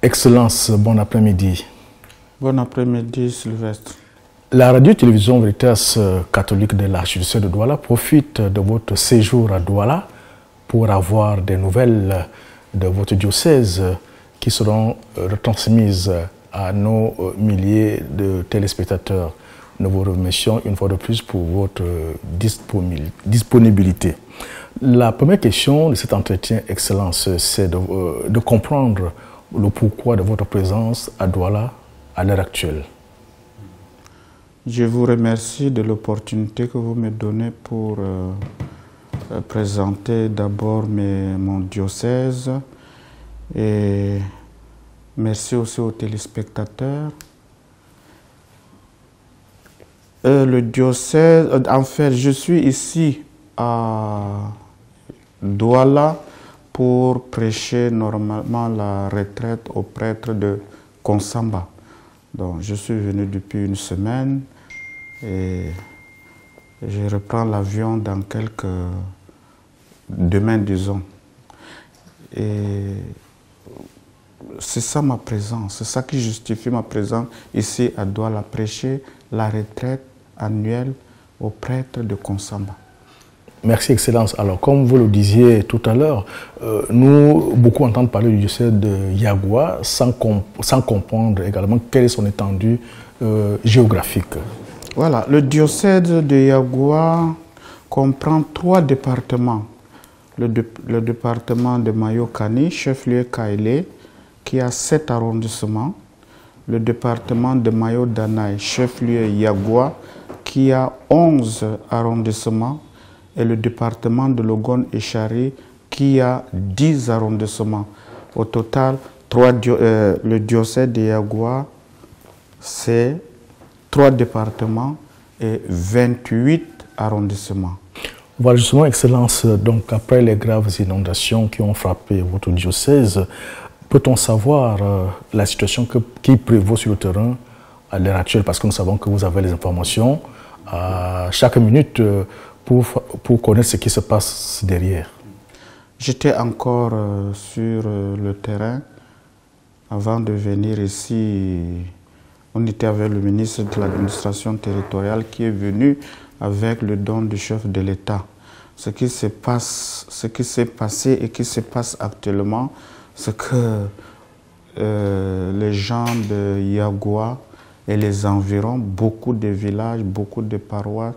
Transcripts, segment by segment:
Excellence, bon après-midi. Bon après-midi, Sylvestre. La radio-télévision Veritas catholique de l'archidiocèse de Douala profite de votre séjour à Douala pour avoir des nouvelles de votre diocèse qui seront retransmises à nos milliers de téléspectateurs. Nous vous remercions une fois de plus pour votre disponibilité. La première question de cet entretien, Excellence, c'est de comprendre le pourquoi de votre présence à Douala à l'heure actuelle. Je vous remercie de l'opportunité que vous me donnez pour présenter d'abord mon diocèse et merci aussi aux téléspectateurs. Le diocèse, en fait, je suis ici à Douala pour prêcher normalement la retraite aux prêtres de Konsamba. Donc, je suis venu depuis une semaine et je reprends l'avion dans demain, disons. Et c'est ça ma présence, c'est ça qui justifie ma présence ici à Douala, prêcher la retraite annuelle aux prêtres de Konsamba. Merci, Excellence. Alors, comme vous le disiez tout à l'heure, nous, beaucoup entendent parler du diocèse de Yagua sans comprendre également quelle est son étendue géographique. Voilà, le diocèse de Yagua comprend 3 départements. Le département de Mayokani, chef-lieu Kailé, qui a 7 arrondissements. Le département de Mayo-Danaï, chef-lieu Yagua, qui a 11 arrondissements. Et le département de Logon et Chari qui a 10 arrondissements. Au total, le diocèse de Yagua, c'est 3 départements et 28 arrondissements. Voilà justement, Excellence, donc après les graves inondations qui ont frappé votre diocèse, peut-on savoir la situation qui prévaut sur le terrain à l'heure actuelle? Parce que nous savons que vous avez les informations à chaque minute pour connaître ce qui se passe derrière. J'étais encore sur le terrain avant de venir ici. On était avec le ministre de l'administration territoriale qui est venu avec le don du chef de l'État. Ce qui s'est passé et qui se passe actuellement, c'est que les gens de Yagua et les environs, beaucoup de villages, beaucoup de paroisses,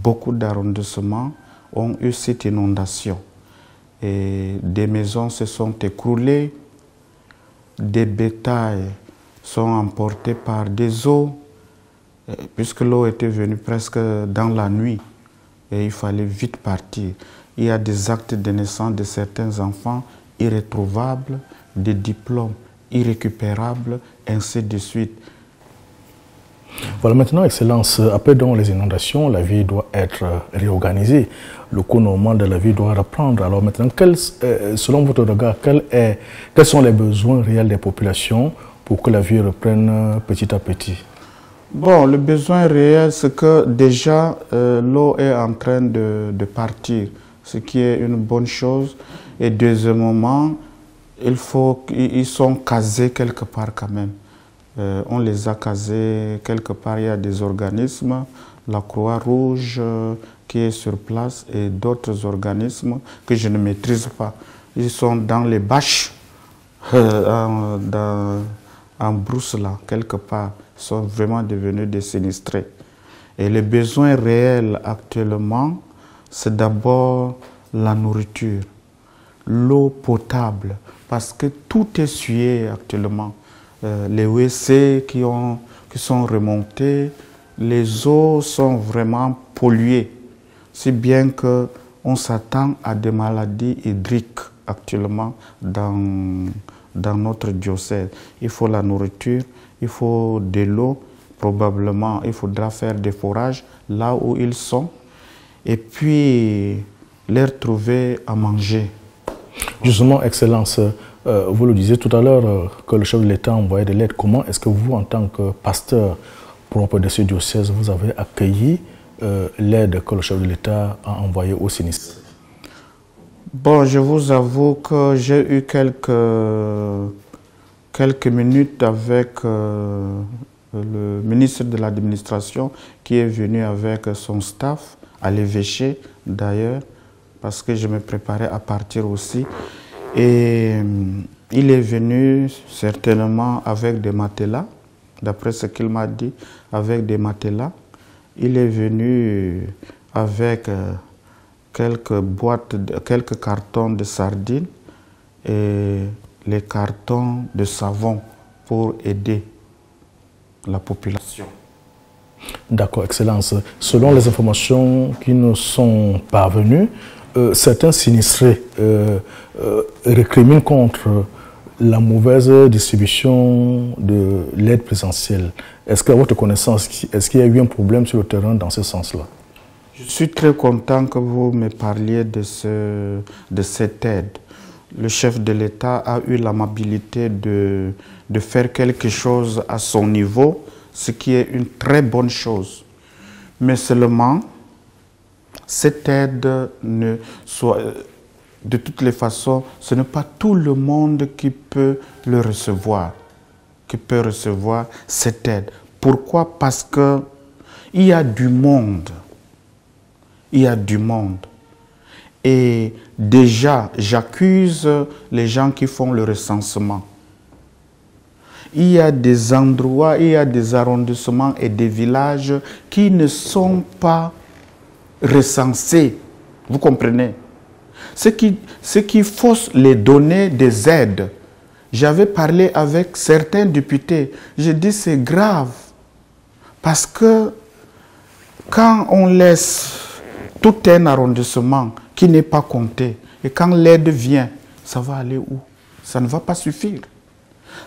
beaucoup d'arrondissements ont eu cette inondation. Et des maisons se sont écroulées, des bétails sont emportés par des eaux, puisque l'eau était venue presque dans la nuit et il fallait vite partir. Il y a des actes de naissance de certains enfants irrétrouvables, des diplômes irrécupérables, ainsi de suite. Voilà, maintenant, Excellence, après donc les inondations, la vie doit être réorganisée. Le cours normal de la vie doit reprendre. Alors maintenant, selon votre regard, quels sont les besoins réels des populations pour que la vie reprenne petit à petit? Bon, le besoin réel, c'est que déjà l'eau est en train de partir, ce qui est une bonne chose. Et deuxièmement, ils sont casés quelque part quand même. On les a casés quelque part. Il y a des organismes, la Croix-Rouge qui est sur place et d'autres organismes que je ne maîtrise pas. Ils sont dans les bâches, en brousse là, quelque part. Ils sont vraiment devenus des sinistrés. Et les besoins réels actuellement, c'est d'abord la nourriture, l'eau potable, parce que tout est souillé actuellement. Les WC qui sont remontés, les eaux sont vraiment polluées, si bien qu'on s'attend à des maladies hydriques actuellement dans notre diocèse. Il faut la nourriture, il faut de l'eau, probablement il faudra faire des forages là où ils sont et puis leur trouver à manger. Justement, Excellence, vous le disiez tout à l'heure que le chef de l'État a envoyé de l'aide. Comment est-ce que vous, en tant que pasteur propre de ce diocèse, vous avez accueilli l'aide que le chef de l'État a envoyée aux sinistrés? Bon, je vous avoue que j'ai eu quelques quelques minutes avec le ministre de l'administration qui est venu avec son staff à l'évêché d'ailleurs, parce que je me préparais à partir aussi. Et il est venu certainement avec des matelas, d'après ce qu'il m'a dit, avec des matelas. Il est venu avec quelques boîtes, quelques cartons de sardines et les cartons de savon pour aider la population. D'accord, Excellence. Selon les informations qui nous sont parvenues, certains sinistrés récriminent contre la mauvaise distribution de l'aide présentielle. Est-ce qu'à votre connaissance, est-ce qu'il y a eu un problème sur le terrain dans ce sens-là? Je suis très content que vous me parliez de cette aide. Le chef de l'État a eu l'amabilité de faire quelque chose à son niveau, ce qui est une très bonne chose. Mais seulement, cette aide de toutes les façons, ce n'est pas tout le monde qui peut le recevoir, qui peut recevoir cette aide. Pourquoi? Parce que il y a du monde. Il y a du monde. Et déjà, j'accuse les gens qui font le recensement. Il y a des endroits, il y a des arrondissements et des villages qui ne sont pas recensés. Vous comprenez? Ce qui fausse les données des aides. J'avais parlé avec certains députés. J'ai dit c'est grave. Parce que quand on laisse tout un arrondissement qui n'est pas compté, et quand l'aide vient, ça va aller où? Ça ne va pas suffire.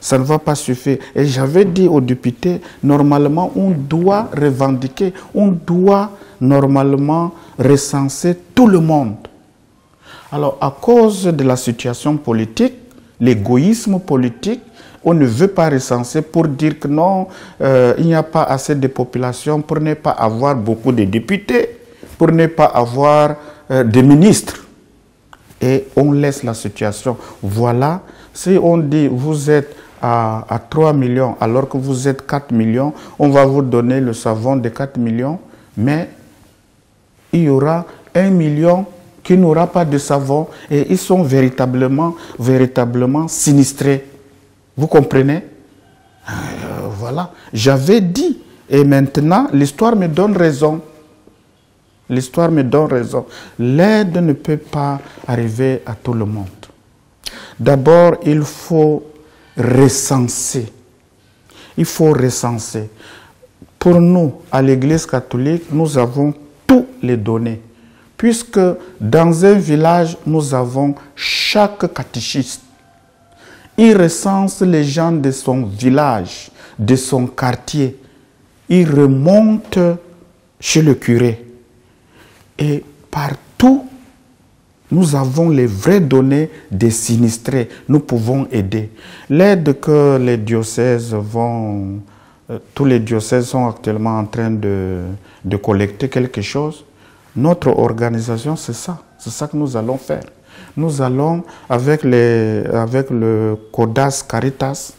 Ça ne va pas suffire. Et j'avais dit aux députés, normalement, on doit revendiquer, on doit normalement recenser tout le monde. Alors, à cause de la situation politique, l'égoïsme politique, on ne veut pas recenser pour dire que non, il n'y a pas assez de population pour ne pas avoir beaucoup de députés, pour ne pas avoir de ministres. Et on laisse la situation. Voilà, si on dit vous êtes à 3 millions alors que vous êtes 4 millions, on va vous donner le savon de 4 millions, mais il y aura 1 million qui n'aura pas de savon et ils sont véritablement sinistrés. Vous comprenez? Voilà, j'avais dit et maintenant l'histoire me donne raison. L'histoire me donne raison. L'aide ne peut pas arriver à tout le monde. D'abord, il faut recenser. Il faut recenser. Pour nous, à l'Église catholique, nous avons toutes les données. Puisque dans un village, nous avons chaque catéchiste. Il recense les gens de son village, de son quartier. Il remonte chez le curé. Et partout, nous avons les vraies données des sinistrés. Nous pouvons aider. L'aide que les diocèses vont... tous les diocèses sont actuellement en train de collecter quelque chose. Notre organisation, c'est ça. C'est ça que nous allons faire. Nous allons, avec le CODAS Caritas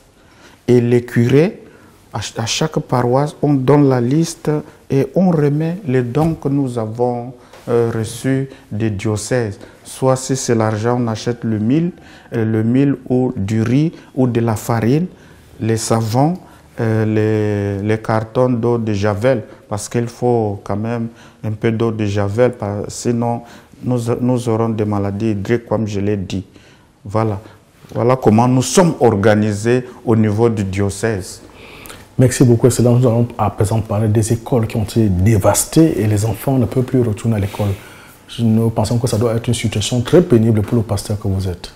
et les curés, à chaque paroisse, on donne la liste et on remet les dons que nous avons reçus des diocèses. Soit si c'est l'argent, on achète le mil ou du riz ou de la farine, les savons, les cartons d'eau de Javel, parce qu'il faut quand même un peu d'eau de Javel, sinon nous aurons des maladies hydriques, comme je l'ai dit. Voilà. Voilà comment nous sommes organisés au niveau du diocèse. Merci beaucoup, Excellence. Nous allons à présent parler des écoles qui ont été dévastées et les enfants ne peuvent plus retourner à l'école. Nous pensons que ça doit être une situation très pénible pour le pasteur que vous êtes.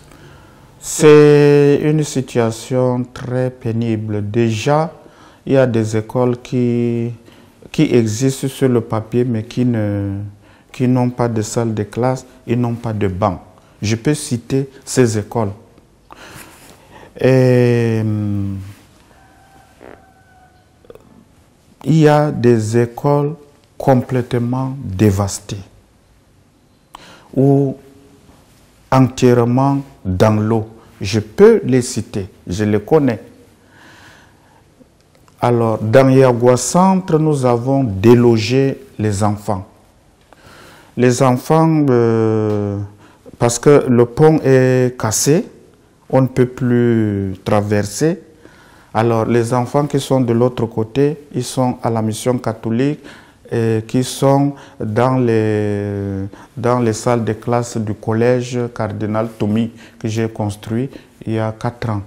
C'est une situation très pénible. Déjà, il y a des écoles qui existent sur le papier, mais qui n'ont pas de salle de classe, ils n'ont pas de banc. Je peux citer ces écoles. Et il y a des écoles complètement dévastées ou entièrement dans l'eau. Je peux les citer, je les connais. Alors, dans Yagua Centre, nous avons délogé les enfants. Les enfants, parce que le pont est cassé, on ne peut plus traverser. Alors, les enfants qui sont de l'autre côté, ils sont à la mission catholique, et qui sont dans les salles de classe du collège Cardinal Toumi que j'ai construit il y a 4 ans.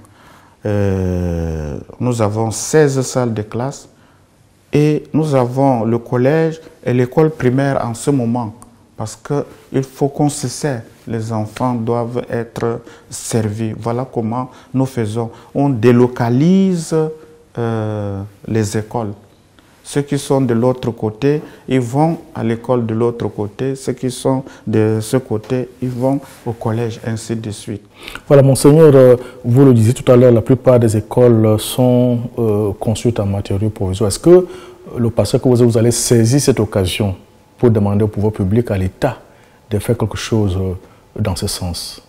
Nous avons 16 salles de classe et nous avons le collège et l'école primaire en ce moment parce qu'il faut qu'on se sert. Les enfants doivent être servis. Voilà comment nous faisons. On délocalise les écoles. Ceux qui sont de l'autre côté, ils vont à l'école de l'autre côté. Ceux qui sont de ce côté, ils vont au collège, ainsi de suite. Voilà, Monseigneur, vous le disiez tout à l'heure, la plupart des écoles sont construites en matériaux provisoires. Est-ce que le pasteur que vous allez saisir cette occasion pour demander au pouvoir public, à l'État, de faire quelque chose dans ce sens?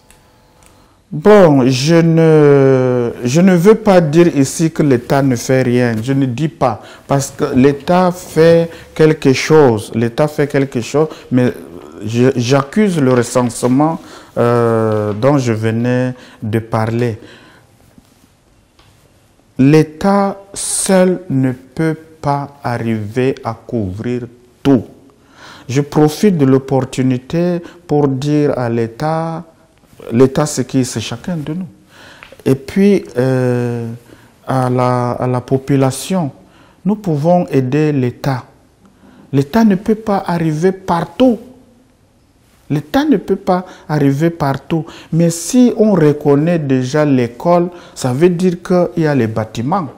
Bon, je ne veux pas dire ici que l'État ne fait rien. Je ne dis pas. Parce que l'État fait quelque chose. L'État fait quelque chose, mais j'accuse le recensement dont je venais de parler. L'État seul ne peut pas arriver à couvrir tout. Je profite de l'opportunité pour dire à l'État... L'État, c'est qui? C'est chacun de nous. Et puis, à la population, nous pouvons aider l'État. L'État ne peut pas arriver partout. L'État ne peut pas arriver partout. Mais si on reconnaît déjà l'école, ça veut dire qu'il y a les bâtiments.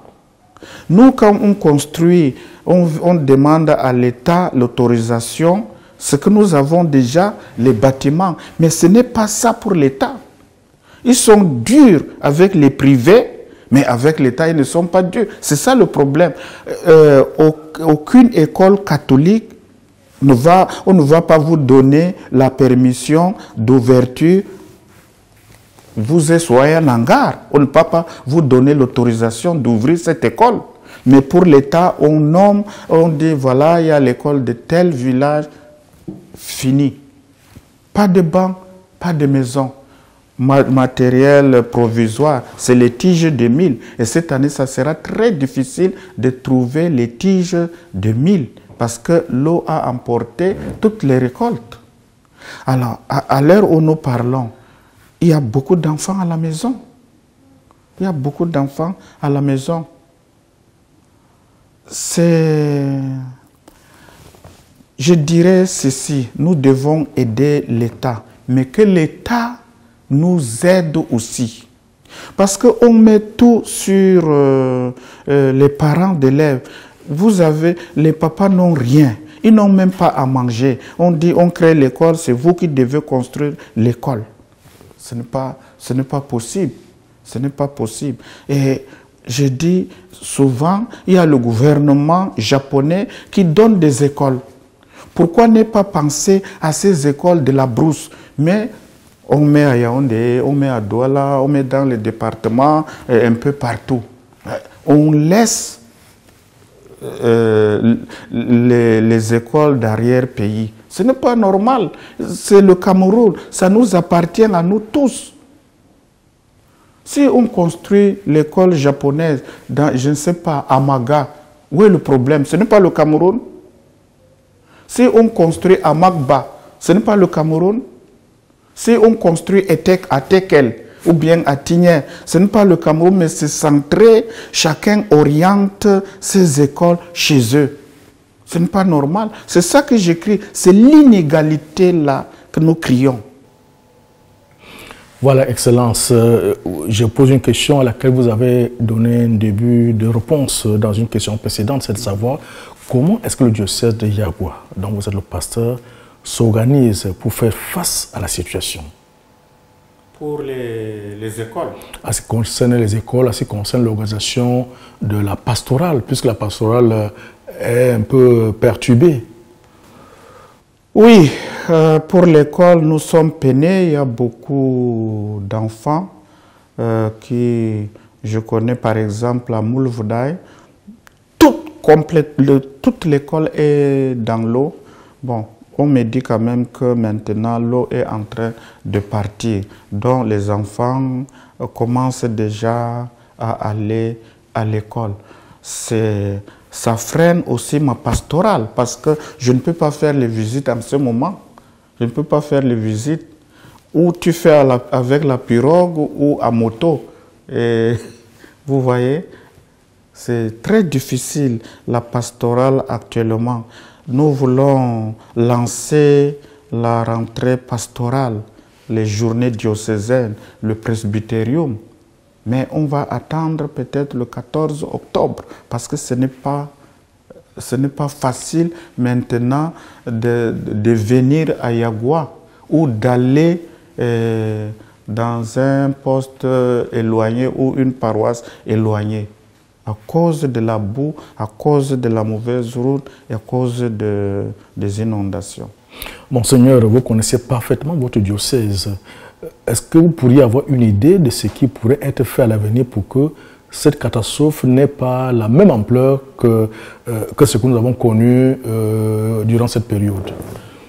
Nous, quand on construit, on demande à l'État l'autorisation. Ce que nous avons déjà, les bâtiments. Mais ce n'est pas ça pour l'État. Ils sont durs avec les privés, mais avec l'État, ils ne sont pas durs. C'est ça le problème. Aucune école catholique, on ne va pas vous donner la permission d'ouverture. Vous soyez en hangar. On ne peut pas vous donner l'autorisation d'ouvrir cette école. Mais pour l'État, on nomme, on dit, voilà, il y a l'école de tel village. Fini. Pas de banc, pas de maison. Matériel provisoire, c'est les tiges de mil. Et cette année, ça sera très difficile de trouver les tiges de mil parce que l'eau a emporté toutes les récoltes. Alors, à l'heure où nous parlons, il y a beaucoup d'enfants à la maison. Il y a beaucoup d'enfants à la maison. Je dirais ceci, nous devons aider l'État, mais que l'État nous aide aussi. Parce qu'on met tout sur les parents d'élèves. Vous avez, les papas n'ont rien, ils n'ont même pas à manger. On dit, on crée l'école, c'est vous qui devez construire l'école. Ce n'est pas possible. Ce n'est pas possible. Et je dis souvent, il y a le gouvernement japonais qui donne des écoles. Pourquoi ne pas penser à ces écoles de la brousse? Mais on met à Yaoundé, on met à Douala, on met dans les départements, un peu partout. On laisse les écoles d'arrière-pays. Ce n'est pas normal. C'est le Cameroun. Ça nous appartient à nous tous. Si on construit l'école japonaise dans, je ne sais pas, Amaga, où est le problème? Ce n'est pas le Cameroun. Si on construit à Magba, ce n'est pas le Cameroun. Si on construit à Tekel ou bien à Tigné, ce n'est pas le Cameroun, mais c'est centré. Chacun oriente ses écoles chez eux. Ce n'est pas normal. C'est ça que j'écris. C'est l'inégalité là que nous crions. Voilà, Excellence. Je pose une question à laquelle vous avez donné un début de réponse dans une question précédente, c'est de savoir comment est-ce que le diocèse de Yagua, dont vous êtes le pasteur, s'organise pour faire face à la situation. Pour les écoles. À ce qui concerne les écoles, à ce qui concerne l'organisation de la pastorale, puisque la pastorale est un peu perturbée. Oui, pour l'école, nous sommes peinés, il y a beaucoup d'enfants, je connais par exemple à Moulvoudaï, toute l'école est dans l'eau. Bon, on me dit quand même que maintenant l'eau est en train de partir. Donc les enfants commencent déjà à aller à l'école. Ça freine aussi ma pastorale parce que je ne peux pas faire les visites en ce moment. Je ne peux pas faire les visites où tu fais avec la pirogue ou à moto. Et vous voyez, c'est très difficile la pastorale actuellement. Nous voulons lancer la rentrée pastorale, les journées diocésaines, le presbytérium. Mais on va attendre peut-être le 14 octobre parce que ce n'est pas facile maintenant de venir à Yagua ou d'aller dans un poste éloigné ou une paroisse éloignée. À cause de la boue, à cause de la mauvaise route et à cause des inondations. Monseigneur, vous connaissez parfaitement votre diocèse. Est-ce que vous pourriez avoir une idée de ce qui pourrait être fait à l'avenir pour que cette catastrophe n'ait pas la même ampleur que ce que nous avons connu durant cette période?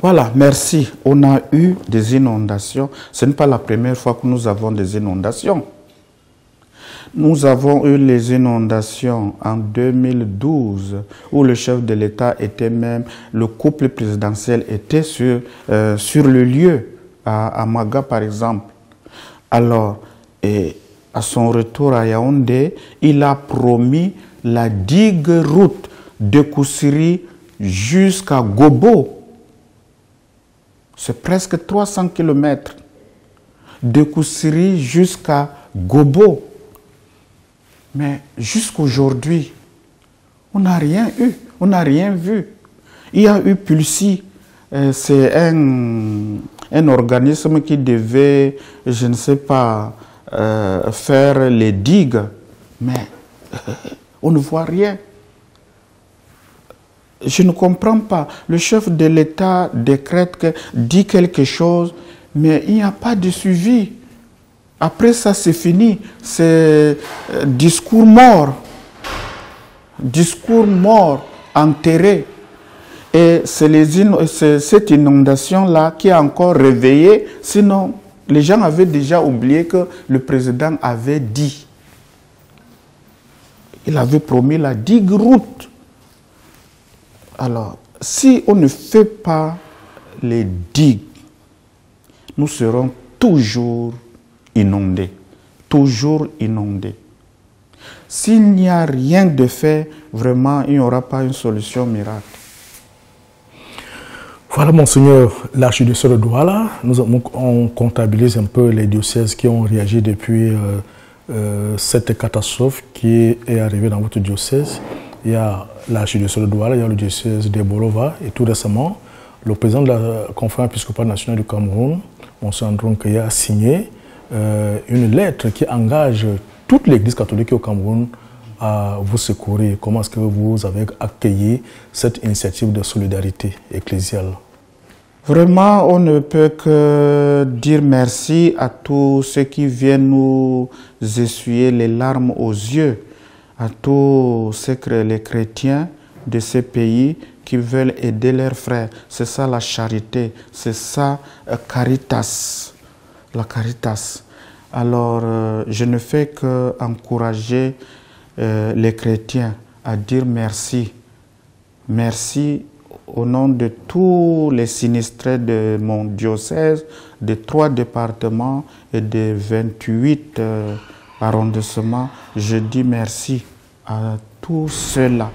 Voilà, merci. On a eu des inondations. Ce n'est pas la première fois que nous avons des inondations. Nous avons eu les inondations en 2012 où le chef de l'État était même, le couple présidentiel était sur le lieu, à Maga par exemple. Alors, à son retour à Yaoundé, il a promis la digue route de Koussiri jusqu'à Gobo. C'est presque 300 km de Koussiri jusqu'à Gobo. Mais jusqu'aujourd'hui, on n'a rien eu, on n'a rien vu. Il y a eu Pulsi, c'est un organisme qui devait, je ne sais pas, faire les digues, mais on ne voit rien. Je ne comprends pas. Le chef de l'État décrète, dit quelque chose, mais il n'y a pas de suivi. Après ça, c'est fini. C'est discours mort. Discours mort, enterré. Et c'est cette inondation-là qui a encore réveillé. Sinon, les gens avaient déjà oublié que le président avait dit. Il avait promis la digue route. Alors, si on ne fait pas les digues, nous serons toujours inondés. Toujours inondés. S'il n'y a rien de fait, vraiment, il n'y aura pas une solution miracle. Voilà, Monseigneur, l'archidiocèse de Douala, on comptabilise un peu les diocèses qui ont réagi depuis cette catastrophe qui est arrivée dans votre diocèse. Il y a l'archidiocèse de Douala, il y a le diocèse de Bolova et tout récemment, le président de la conférence épiscopale nationale du Cameroun, Monseigneur Andron Keya, a signé une lettre qui engage toute l'Église catholique au Cameroun à vous secourir. Comment est-ce que vous avez accueilli cette initiative de solidarité ecclésiale? Vraiment, on ne peut que dire merci à tous ceux qui viennent nous essuyer les larmes aux yeux, à tous les chrétiens de ces pays qui veulent aider leurs frères. C'est ça la charité, c'est ça Caritas, la Caritas. Alors, je ne fais qu'encourager les chrétiens à dire merci. Merci au nom de tous les sinistrés de mon diocèse, de 3 départements et de 28 arrondissements. Je dis merci à tous ceux-là,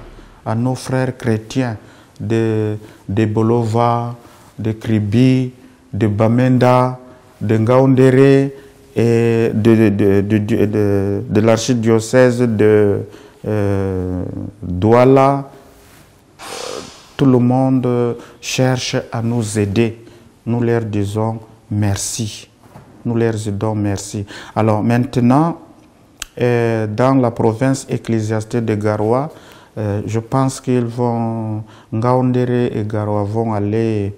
à nos frères chrétiens de Bolova, de Kribi, de Bamenda, de Ngaoundéré et de l'archidiocèse de Douala. Tout le monde cherche à nous aider. Nous leur disons merci. Nous leur disons merci. Alors maintenant, dans la province ecclésiastique de Garoua, je pense qu'ils vont, Ngaoundéré et Garoua vont aller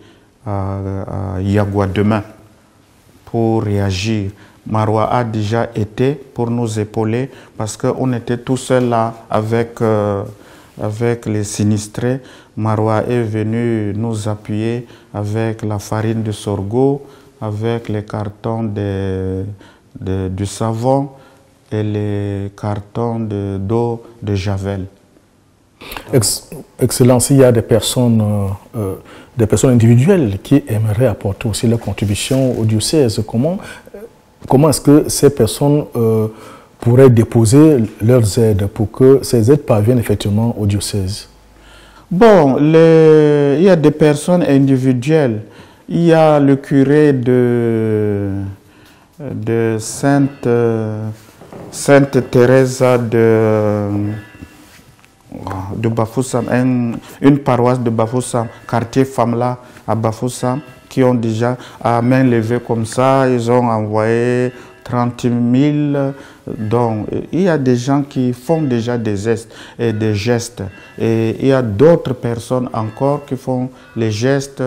à Yagua demain pour réagir. Marois a déjà été pour nous épauler parce qu'on était tout seul là avec les sinistrés. Marois est venu nous appuyer avec la farine de sorgho, avec les cartons du savon et les cartons d'eau de Javel. Excellence, il y a des personnes individuelles qui aimeraient apporter aussi leur contribution au diocèse. Comment est-ce que ces personnes pourraient déposer leurs aides pour que ces aides parviennent effectivement au diocèse? Bon, il y a des personnes individuelles. Il y a le curé de Sainte Teresa de Bafoussam, une paroisse de Bafoussam, quartier Famla à Bafoussam, qui ont déjà à main levée comme ça, ils ont envoyé 30 000 dons. Il y a des gens qui font déjà des gestes. Et il y a d'autres personnes encore qui font les gestes.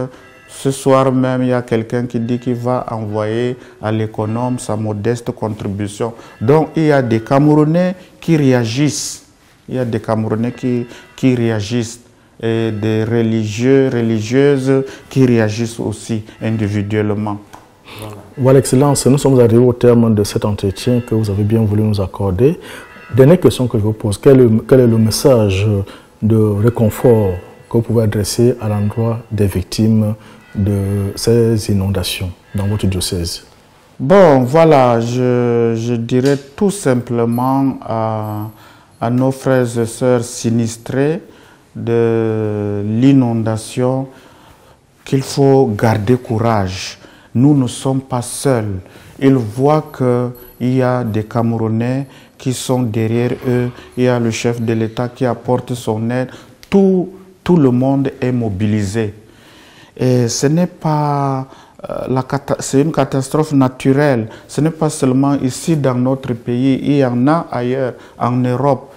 Ce soir même, il y a quelqu'un qui dit qu'il va envoyer à l'économe sa modeste contribution. Donc, il y a des Camerounais qui réagissent. Il y a des Camerounais qui réagissent. Et des religieux, religieuses qui réagissent aussi individuellement. Voilà, Excellence, nous sommes arrivés au terme de cet entretien que vous avez bien voulu nous accorder. Dernière question que je vous pose, quel est le message de réconfort que vous pouvez adresser à l'endroit des victimes de ces inondations dans votre diocèse? Bon, voilà, je dirais tout simplement à nos frères et sœurs sinistrés de l'inondation qu'il faut garder courage. Nous ne sommes pas seuls. Ils voient qu'il y a des Camerounais qui sont derrière eux. Il y a le chef de l'État qui apporte son aide. Tout le monde est mobilisé. Et ce n'est pas c'est une catastrophe naturelle. Ce n'est pas seulement ici dans notre pays. Il y en a ailleurs, en Europe,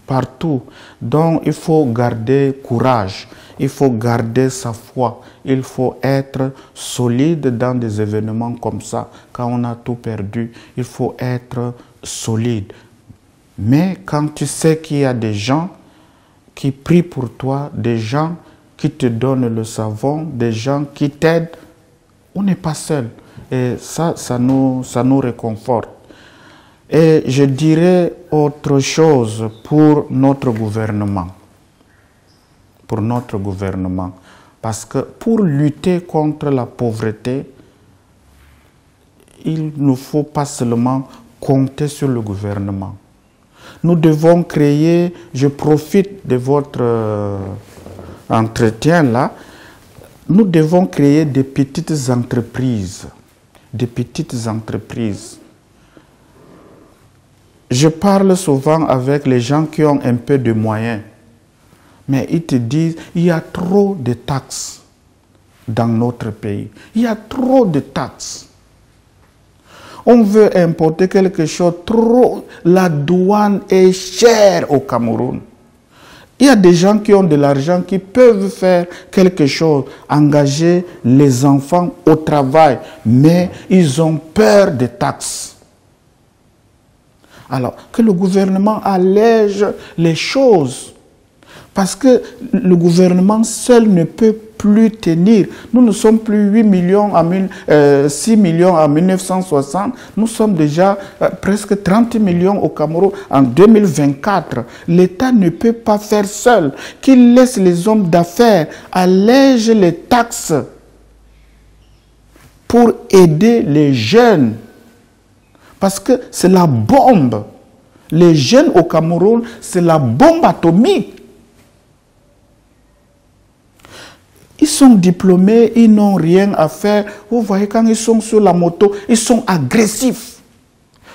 partout. Donc il faut garder courage. Il faut garder sa foi. Il faut être solide dans des événements comme ça. Quand on a tout perdu, il faut être solide. Mais quand tu sais qu'il y a des gens qui prient pour toi, des gens qui te donnent le savon, des gens qui t'aident, on n'est pas seul. Et ça nous réconforte. Et je dirais autre chose pour notre gouvernement. Pour notre gouvernement. Parce que pour lutter contre la pauvreté, il ne faut pas seulement compter sur le gouvernement. Nous devons créer, je profite de votre entretien là, nous devons créer des petites entreprises. Des petites entreprises. Je parle souvent avec les gens qui ont un peu de moyens. Mais ils te disent, il y a trop de taxes dans notre pays. Il y a trop de taxes. On veut importer quelque chose, trop. La douane est chère au Cameroun. Il y a des gens qui ont de l'argent qui peuvent faire quelque chose, engager les enfants au travail, mais ils ont peur des taxes. Alors, que le gouvernement allège les choses. Parce que le gouvernement seul ne peut plus tenir. Nous ne sommes plus 6 millions en 1960. Nous sommes déjà presque 30 millions au Cameroun en 2024. L'État ne peut pas faire seul. Qu'il laisse les hommes d'affaires alléger les taxes pour aider les jeunes. Parce que c'est la bombe. Les jeunes au Cameroun, c'est la bombe atomique. Ils sont diplômés, ils n'ont rien à faire. Vous voyez, quand ils sont sur la moto, ils sont agressifs.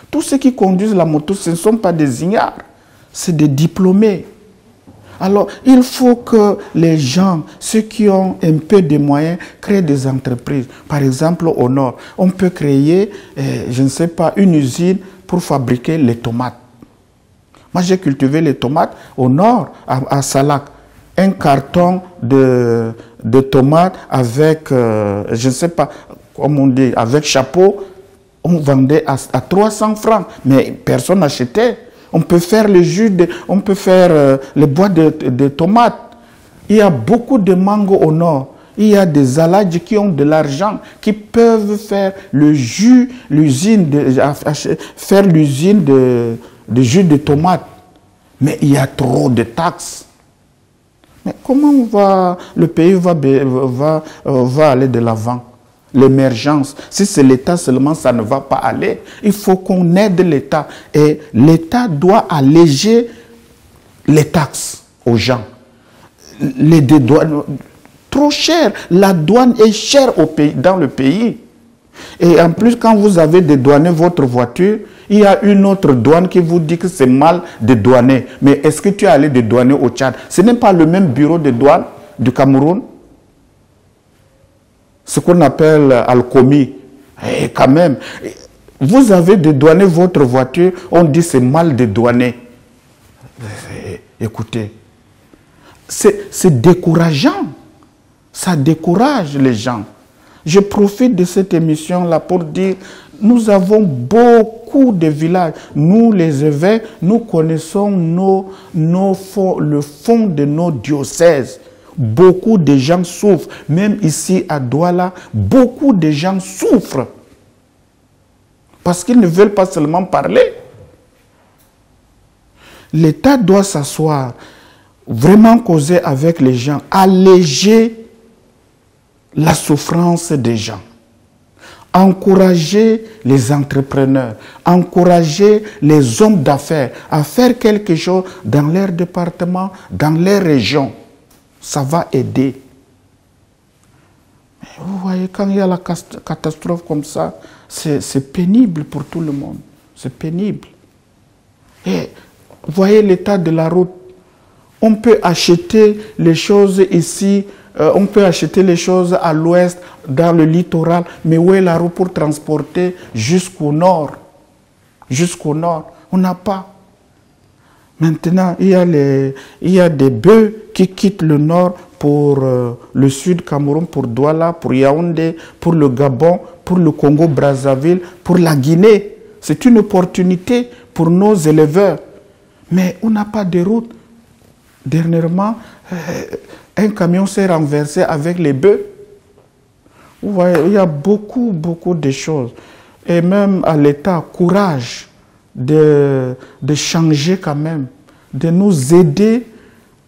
Tous ceux qui conduisent la moto, ce ne sont pas des ignares, c'est des diplômés. Alors, il faut que les gens, ceux qui ont un peu de moyens, créent des entreprises. Par exemple, au nord, on peut créer, je ne sais pas, une usine pour fabriquer les tomates. Moi, j'ai cultivé les tomates au nord, à Salak. Un carton de tomates avec, je ne sais pas comment on dit, avec chapeau, on vendait à 300 francs, mais personne n'achetait. On peut faire le jus, on peut faire les bois de tomates. Il y a beaucoup de mango au nord. Il y a des Aladji qui ont de l'argent, qui peuvent faire le jus, faire l'usine de jus de tomates. Mais il y a trop de taxes. Mais comment le pays va aller de l'avant? L'émergence, si c'est l'État seulement, ça ne va pas aller. Il faut qu'on aide l'État. Et l'État doit alléger les taxes aux gens. Les dédouanements, trop cher. La douane est chère dans le pays. Et en plus, quand vous avez dédouané votre voiture, il y a une autre douane qui vous dit que c'est mal dédouané. Mais est-ce que tu es allé dédouaner au Tchad? Ce n'est pas le même bureau de douane du Cameroun? Ce qu'on appelle Alcomi. Et quand même, vous avez dédouané votre voiture, on dit c'est mal dédouané. Écoutez, c'est décourageant. Ça décourage les gens. Je profite de cette émission-là pour dire, nous avons beaucoup de villages. Nous, les évêques, nous connaissons le fond de nos diocèses. Beaucoup de gens souffrent. Même ici à Douala, beaucoup de gens souffrent. Parce qu'ils ne veulent pas seulement parler. L'État doit s'asseoir, vraiment causer avec les gens, alléger la souffrance des gens, encourager les entrepreneurs, encourager les hommes d'affaires à faire quelque chose dans leur département, dans leur région. Ça va aider. Mais vous voyez, quand il y a la catastrophe comme ça, c'est pénible pour tout le monde. C'est pénible. Et vous voyez l'état de la route. On peut acheter les choses ici, on peut acheter les choses à l'ouest, dans le littoral, mais où est la route pour transporter jusqu'au nord? Jusqu'au nord, on n'a pas. Maintenant, il y a des bœufs qui quittent le nord pour le sud Cameroun, pour Douala, pour Yaoundé, pour le Gabon, pour le Congo-Brazzaville, pour la Guinée. C'est une opportunité pour nos éleveurs. Mais on n'a pas de route. Dernièrement, un camion s'est renversé avec les bœufs. Vous voyez, il y a beaucoup de choses. Et même à l'État, courage de changer quand même, de nous aider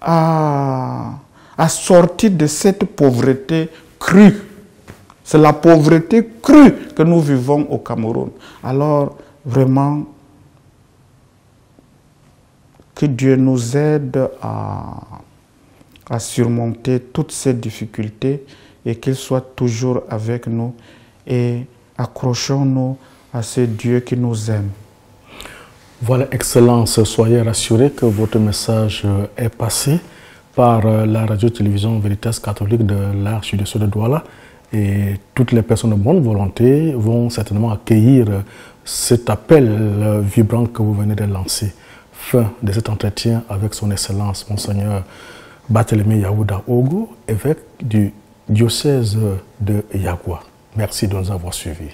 à sortir de cette pauvreté crue. C'est la pauvreté crue que nous vivons au Cameroun. Alors, vraiment, que Dieu nous aide à surmonter toutes ces difficultés et qu'il soit toujours avec nous et accrochons-nous à ce Dieu qui nous aime. Voilà, Excellence, soyez rassurés que votre message est passé par la radio-télévision Veritas catholique de l'archidiocèse de Douala et toutes les personnes de bonne volonté vont certainement accueillir cet appel vibrant que vous venez de lancer. Fin de cet entretien avec son Excellence, Monseigneur Barthélemy Yaouda Ogo, évêque du diocèse de Yagua. Merci de nous avoir suivis.